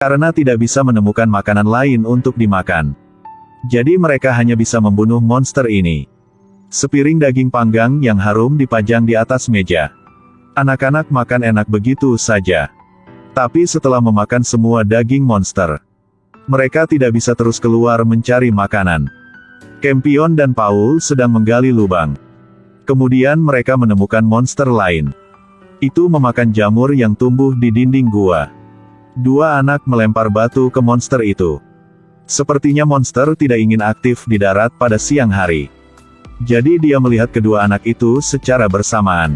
Karena tidak bisa menemukan makanan lain untuk dimakan. Jadi mereka hanya bisa membunuh monster ini. Sepiring daging panggang yang harum dipajang di atas meja. Anak-anak makan enak begitu saja. Tapi setelah memakan semua daging monster, mereka tidak bisa terus keluar mencari makanan. Campion dan Paul sedang menggali lubang. Kemudian mereka menemukan monster lain. Itu memakan jamur yang tumbuh di dinding gua. Dua anak melempar batu ke monster itu. Sepertinya monster tidak ingin aktif di darat pada siang hari. Jadi dia melihat kedua anak itu secara bersamaan.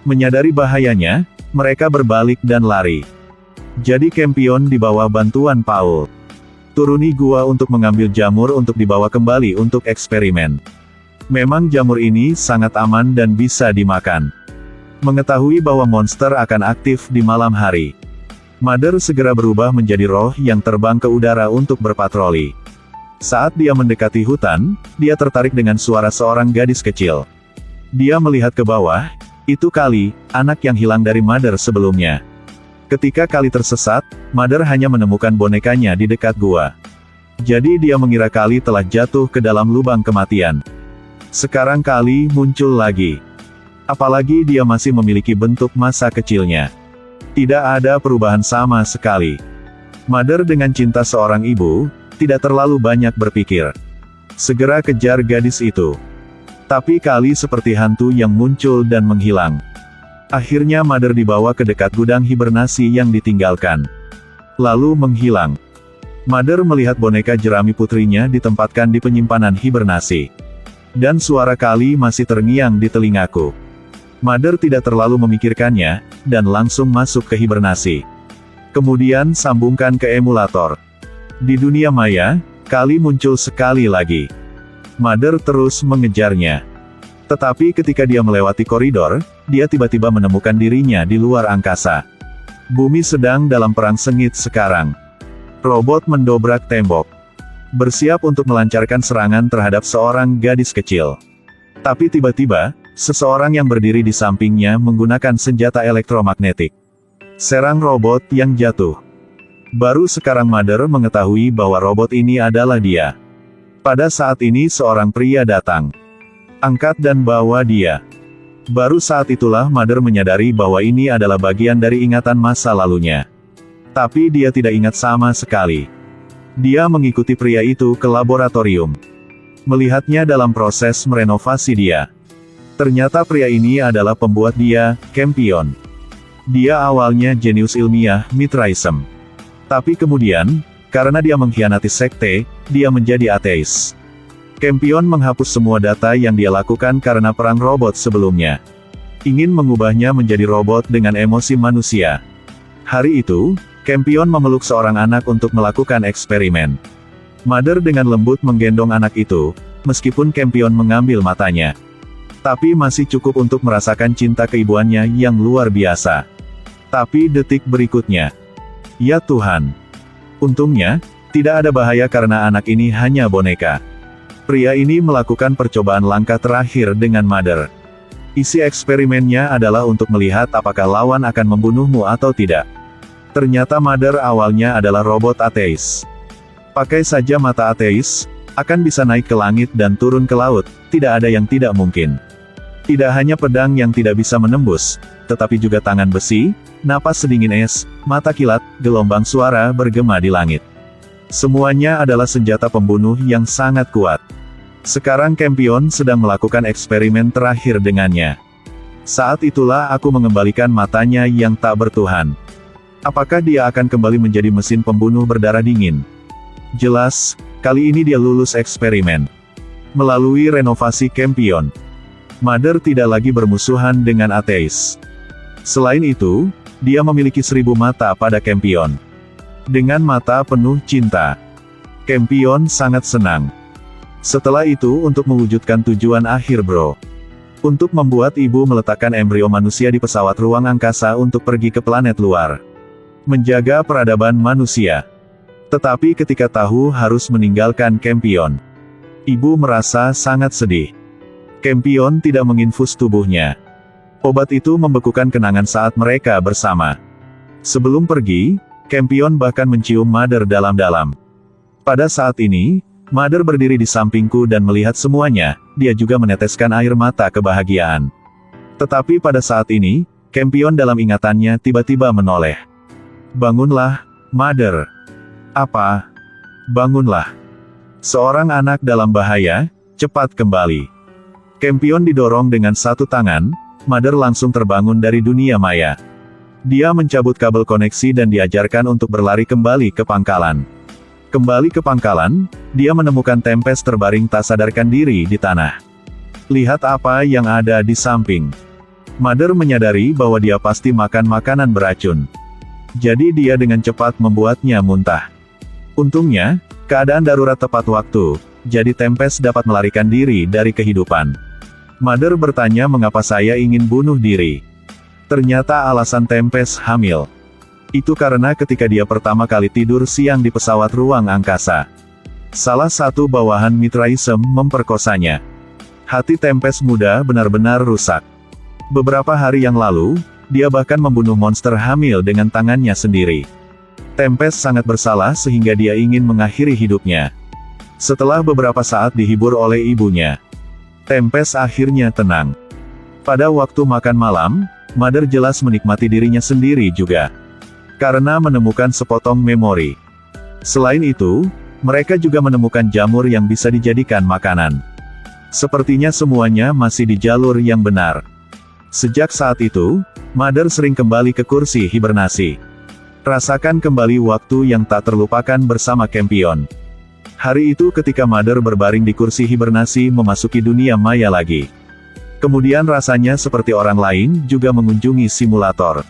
Menyadari bahayanya, mereka berbalik dan lari. Jadi Campion dibawa bantuan Paul. Turuni gua untuk mengambil jamur untuk dibawa kembali untuk eksperimen. Memang jamur ini sangat aman dan bisa dimakan. Mengetahui bahwa monster akan aktif di malam hari, Mother segera berubah menjadi roh yang terbang ke udara untuk berpatroli. Saat dia mendekati hutan, dia tertarik dengan suara seorang gadis kecil. Dia melihat ke bawah, itu Kali, anak yang hilang dari Mother sebelumnya. Ketika Kali tersesat, Mother hanya menemukan bonekanya di dekat gua. Jadi dia mengira Kali telah jatuh ke dalam lubang kematian. Sekarang Kali muncul lagi. Apalagi dia masih memiliki bentuk masa kecilnya. Tidak ada perubahan sama sekali. Mother dengan cinta seorang ibu, tidak terlalu banyak berpikir. Segera kejar gadis itu. Tapi Kali seperti hantu yang muncul dan menghilang. Akhirnya Mother dibawa ke dekat gudang hibernasi yang ditinggalkan. Lalu menghilang. Mother melihat boneka jerami putrinya ditempatkan di penyimpanan hibernasi. Dan suara Kali masih terngiang di telingaku. Mother tidak terlalu memikirkannya, dan langsung masuk ke hibernasi. Kemudian sambungkan ke emulator. Di dunia maya, Kali muncul sekali lagi. Mother terus mengejarnya. Tetapi ketika dia melewati koridor, dia tiba-tiba menemukan dirinya di luar angkasa. Bumi sedang dalam perang sengit sekarang. Robot mendobrak tembok. Bersiap untuk melancarkan serangan terhadap seorang gadis kecil. Tapi tiba-tiba, seseorang yang berdiri di sampingnya menggunakan senjata elektromagnetik. Serang robot yang jatuh. Baru sekarang Mother mengetahui bahwa robot ini adalah dia. Pada saat ini seorang pria datang. Angkat dan bawa dia. Baru saat itulah Mother menyadari bahwa ini adalah bagian dari ingatan masa lalunya. Tapi dia tidak ingat sama sekali. Dia mengikuti pria itu ke laboratorium. Melihatnya dalam proses merenovasi dia. Ternyata pria ini adalah pembuat dia, Campion. Dia awalnya jenius ilmiah, Mithraism. Tapi kemudian, karena dia mengkhianati sekte, dia menjadi ateis. Campion menghapus semua data yang dia lakukan karena perang robot sebelumnya. Ingin mengubahnya menjadi robot dengan emosi manusia. Hari itu, Campion memeluk seorang anak untuk melakukan eksperimen. Mother dengan lembut menggendong anak itu, meskipun Campion mengambil matanya. Tapi masih cukup untuk merasakan cinta keibuannya yang luar biasa. Tapi detik berikutnya. Ya Tuhan. Untungnya, tidak ada bahaya karena anak ini hanya boneka. Pria ini melakukan percobaan langkah terakhir dengan Mother. Isi eksperimennya adalah untuk melihat apakah lawan akan membunuhmu atau tidak. Ternyata Mother awalnya adalah robot ateis. Pakai saja mata ateis, akan bisa naik ke langit dan turun ke laut, tidak ada yang tidak mungkin. Tidak hanya pedang yang tidak bisa menembus, tetapi juga tangan besi, napas sedingin es, mata kilat, gelombang suara bergema di langit. Semuanya adalah senjata pembunuh yang sangat kuat. Sekarang Campion sedang melakukan eksperimen terakhir dengannya. Saat itulah aku mengembalikan matanya yang tak bertuhan. Apakah dia akan kembali menjadi mesin pembunuh berdarah dingin? Jelas, kali ini dia lulus eksperimen. Melalui renovasi Campion, Mother tidak lagi bermusuhan dengan ateis. Selain itu, dia memiliki 1000 mata pada Campion. Dengan mata penuh cinta, Campion sangat senang. Setelah itu untuk mewujudkan tujuan akhir bro. Untuk membuat ibu meletakkan embrio manusia di pesawat ruang angkasa untuk pergi ke planet luar. Menjaga peradaban manusia. Tetapi ketika tahu harus meninggalkan Campion, ibu merasa sangat sedih. Campion tidak menginfus tubuhnya. Obat itu membekukan kenangan saat mereka bersama. Sebelum pergi, Campion bahkan mencium Mother dalam-dalam. Pada saat ini, Mother berdiri di sampingku dan melihat semuanya, dia juga meneteskan air mata kebahagiaan. Tetapi pada saat ini, Campion dalam ingatannya tiba-tiba menoleh. Bangunlah, Mother. Apa? Bangunlah. Seorang anak dalam bahaya, cepat kembali. Campion didorong dengan satu tangan, Mother langsung terbangun dari dunia maya. Dia mencabut kabel koneksi dan diajarkan untuk berlari kembali ke pangkalan. Kembali ke pangkalan, dia menemukan Tempest terbaring tak sadarkan diri di tanah. Lihat apa yang ada di samping. Mother menyadari bahwa dia pasti makan makanan beracun. Jadi dia dengan cepat membuatnya muntah. Untungnya, keadaan darurat tepat waktu, jadi Tempest dapat melarikan diri dari kehidupan. Mother bertanya mengapa saya ingin bunuh diri. Ternyata alasan Tempest hamil. Itu karena ketika dia pertama kali tidur siang di pesawat ruang angkasa, salah satu bawahan Mithraism memperkosanya. Hati Tempest muda benar-benar rusak. Beberapa hari yang lalu, dia bahkan membunuh monster hamil dengan tangannya sendiri. Tempest sangat bersalah sehingga dia ingin mengakhiri hidupnya. Setelah beberapa saat dihibur oleh ibunya, Tempest akhirnya tenang. Pada waktu makan malam, Mother jelas menikmati dirinya sendiri juga. Karena menemukan sepotong memori. Selain itu, mereka juga menemukan jamur yang bisa dijadikan makanan. Sepertinya semuanya masih di jalur yang benar. Sejak saat itu, Mother sering kembali ke kursi hibernasi. Rasakan kembali waktu yang tak terlupakan bersama Campion. Hari itu ketika Mother berbaring di kursi hibernasi memasuki dunia maya lagi. Kemudian rasanya seperti orang lain juga mengunjungi simulator.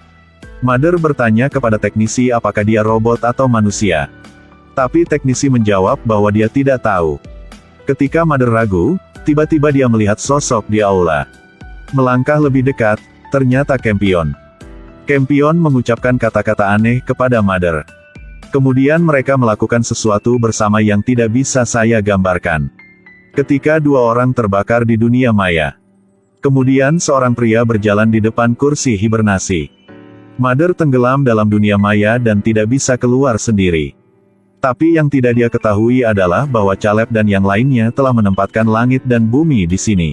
Mother bertanya kepada teknisi apakah dia robot atau manusia. Tapi teknisi menjawab bahwa dia tidak tahu. Ketika Mother ragu, tiba-tiba dia melihat sosok di aula. Melangkah lebih dekat, ternyata Campion. Campion mengucapkan kata-kata aneh kepada Mother. Kemudian mereka melakukan sesuatu bersama yang tidak bisa saya gambarkan. Ketika dua orang terbakar di dunia maya. Kemudian seorang pria berjalan di depan kursi hibernasi. Mother tenggelam dalam dunia maya dan tidak bisa keluar sendiri. Tapi yang tidak dia ketahui adalah bahwa Caleb dan yang lainnya telah menempatkan langit dan bumi di sini.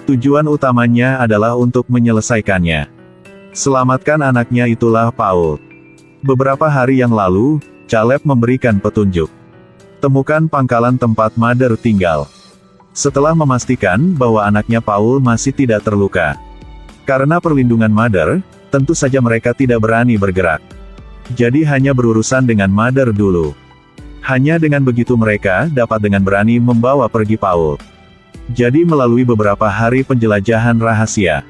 Tujuan utamanya adalah untuk menyelesaikannya. Selamatkan anaknya itulah Paul. Beberapa hari yang lalu, Caleb memberikan petunjuk. Temukan pangkalan tempat Mother tinggal. Setelah memastikan bahwa anaknya Paul masih tidak terluka. Karena perlindungan Mother, tentu saja mereka tidak berani bergerak. Jadi hanya berurusan dengan Mother dulu. Hanya dengan begitu mereka dapat dengan berani membawa pergi Paul. Jadi melalui beberapa hari penjelajahan rahasia.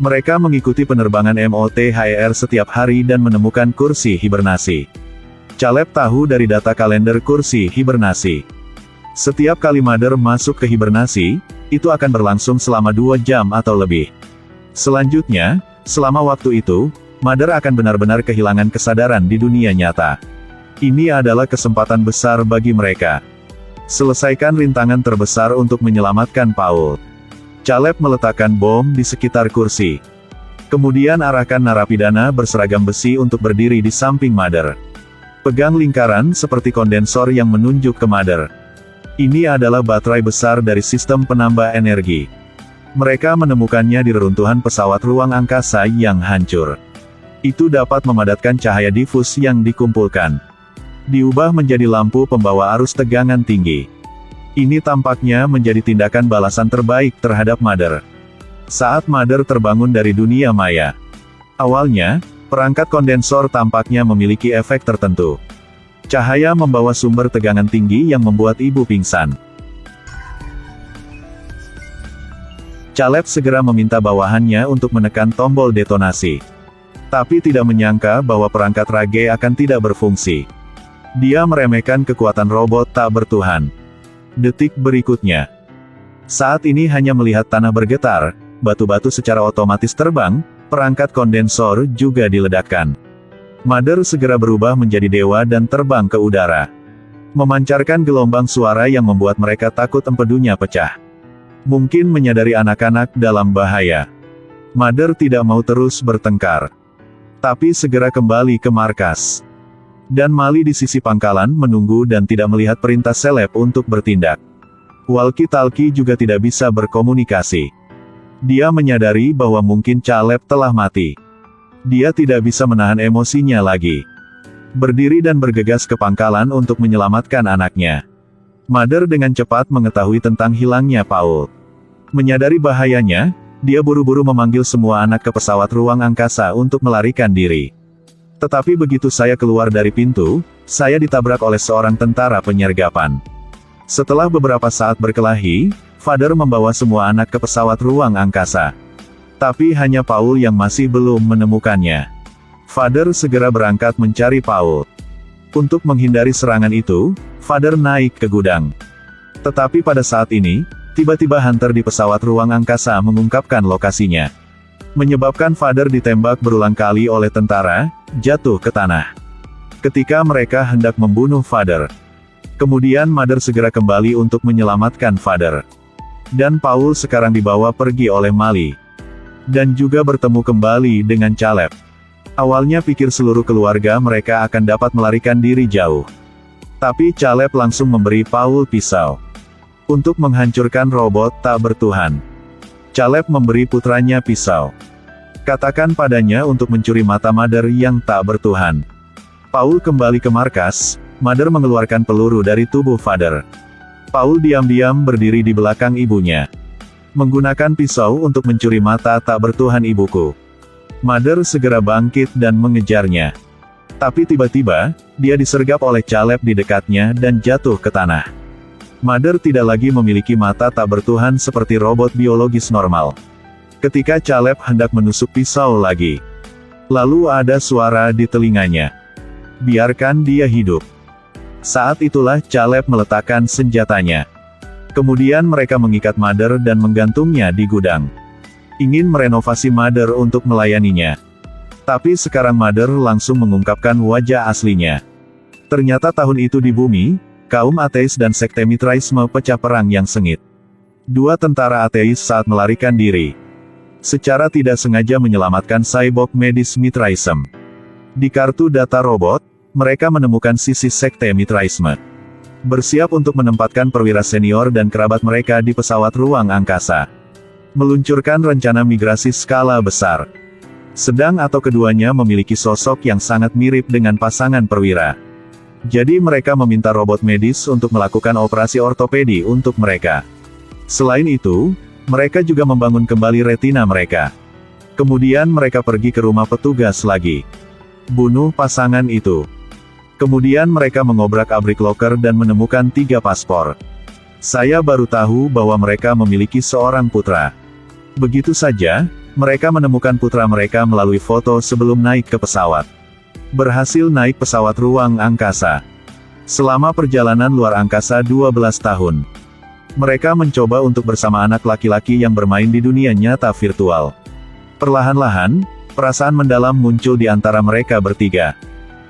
Mereka mengikuti penerbangan MOTHR setiap hari dan menemukan kursi hibernasi. Caleb tahu dari data kalender kursi hibernasi. Setiap kali Mother masuk ke hibernasi, itu akan berlangsung selama 2 jam atau lebih. Selanjutnya, selama waktu itu, Mother akan benar-benar kehilangan kesadaran di dunia nyata. Ini adalah kesempatan besar bagi mereka. Selesaikan rintangan terbesar untuk menyelamatkan Paul. Caleb meletakkan bom di sekitar kursi. Kemudian arahkan narapidana berseragam besi untuk berdiri di samping Mother. Pegang lingkaran seperti kondensor yang menunjuk ke Mother. Ini adalah baterai besar dari sistem penambah energi. Mereka menemukannya di reruntuhan pesawat ruang angkasa yang hancur. Itu dapat memadatkan cahaya difus yang dikumpulkan. Diubah menjadi lampu pembawa arus tegangan tinggi. Ini tampaknya menjadi tindakan balasan terbaik terhadap Mother. Saat Mother terbangun dari dunia maya. Awalnya, perangkat kondensor tampaknya memiliki efek tertentu. Cahaya membawa sumber tegangan tinggi yang membuat ibu pingsan. Caleb segera meminta bawahannya untuk menekan tombol detonasi. Tapi tidak menyangka bahwa perangkat Rage akan tidak berfungsi. Dia meremehkan kekuatan robot tak bertuhan. Detik berikutnya. Saat ini hanya melihat tanah bergetar, batu-batu secara otomatis terbang, perangkat kondensor juga diledakkan. Mother segera berubah menjadi dewa dan terbang ke udara. Memancarkan gelombang suara yang membuat mereka takut empedunya pecah. Mungkin menyadari anak-anak dalam bahaya. Mother tidak mau terus bertengkar. Tapi segera kembali ke markas. Dan Mali di sisi pangkalan menunggu dan tidak melihat perintah Caleb untuk bertindak. Walkie-talkie juga tidak bisa berkomunikasi. Dia menyadari bahwa mungkin Caleb telah mati. Dia tidak bisa menahan emosinya lagi. Berdiri dan bergegas ke pangkalan untuk menyelamatkan anaknya. Mother dengan cepat mengetahui tentang hilangnya Paul. Menyadari bahayanya, dia buru-buru memanggil semua anak ke pesawat ruang angkasa untuk melarikan diri. Tetapi begitu saya keluar dari pintu, saya ditabrak oleh seorang tentara penyergapan. Setelah beberapa saat berkelahi, Father membawa semua anak ke pesawat ruang angkasa. Tapi hanya Paul yang masih belum menemukannya. Father segera berangkat mencari Paul. Untuk menghindari serangan itu, Father naik ke gudang. Tetapi pada saat ini, tiba-tiba Hunter di pesawat ruang angkasa mengungkapkan lokasinya. Menyebabkan Father ditembak berulang kali oleh tentara, jatuh ke tanah. Ketika mereka hendak membunuh Father. Kemudian Mother segera kembali untuk menyelamatkan Father. Dan Paul sekarang dibawa pergi oleh Mali. Dan juga bertemu kembali dengan Caleb. Awalnya pikir seluruh keluarga mereka akan dapat melarikan diri jauh. Tapi Caleb langsung memberi Paul pisau. Untuk menghancurkan robot tak bertuhan. Caleb memberi putranya pisau. Katakan padanya untuk mencuri mata Mother yang tak bertuhan. Paul kembali ke markas, Mother mengeluarkan peluru dari tubuh Father. Paul diam-diam berdiri di belakang ibunya. Menggunakan pisau untuk mencuri mata tak bertuhan ibuku. Mother segera bangkit dan mengejarnya. Tapi tiba-tiba, dia disergap oleh Caleb di dekatnya dan jatuh ke tanah. Mother tidak lagi memiliki mata tak bertuhan seperti robot biologis normal. Ketika Caleb hendak menusuk pisau lagi. Lalu ada suara di telinganya. Biarkan dia hidup. Saat itulah Caleb meletakkan senjatanya. Kemudian mereka mengikat Mother dan menggantungnya di gudang. Ingin merenovasi Mother untuk melayaninya. Tapi sekarang Mother langsung mengungkapkan wajah aslinya. Ternyata tahun itu di bumi, kaum ateis dan sekte Mitraisme pecah perang yang sengit. Dua tentara ateis saat melarikan diri. Secara tidak sengaja menyelamatkan cyborg medis Mitraism. Di kartu data robot, mereka menemukan sisi sekte Mitraisme. Bersiap untuk menempatkan perwira senior dan kerabat mereka di pesawat ruang angkasa. Meluncurkan rencana migrasi skala besar. Sedang atau keduanya memiliki sosok yang sangat mirip dengan pasangan perwira. Jadi mereka meminta robot medis untuk melakukan operasi ortopedi untuk mereka. Selain itu, mereka juga membangun kembali retina mereka. Kemudian mereka pergi ke rumah petugas lagi. Bunuh pasangan itu. Kemudian mereka mengobrak-abrik loker dan menemukan 3 paspor. Saya baru tahu bahwa mereka memiliki seorang putra. Begitu saja, mereka menemukan putra mereka melalui foto sebelum naik ke pesawat. Berhasil naik pesawat ruang angkasa. Selama perjalanan luar angkasa 12 tahun. Mereka mencoba untuk bersama anak laki-laki yang bermain di dunia nyata virtual. Perlahan-lahan, perasaan mendalam muncul di antara mereka bertiga.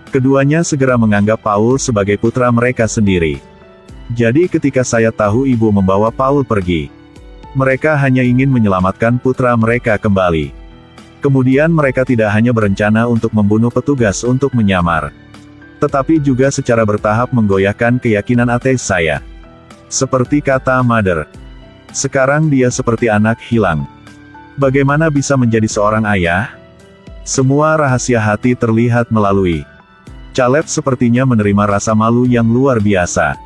Keduanya segera menganggap Paul sebagai putra mereka sendiri. Jadi ketika saya tahu ibu membawa Paul pergi, mereka hanya ingin menyelamatkan putra mereka kembali. Kemudian mereka tidak hanya berencana untuk membunuh petugas untuk menyamar, tetapi juga secara bertahap menggoyahkan keyakinan ateis saya. Seperti kata Mother. Sekarang dia seperti anak hilang. Bagaimana bisa menjadi seorang ayah? Semua rahasia hati terlihat melalui. Caleb sepertinya menerima rasa malu yang luar biasa.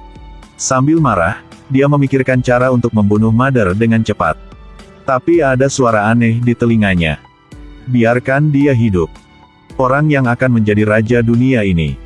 Sambil marah, dia memikirkan cara untuk membunuh Mother dengan cepat. Tapi ada suara aneh di telinganya. Biarkan dia hidup. Orang yang akan menjadi raja dunia ini.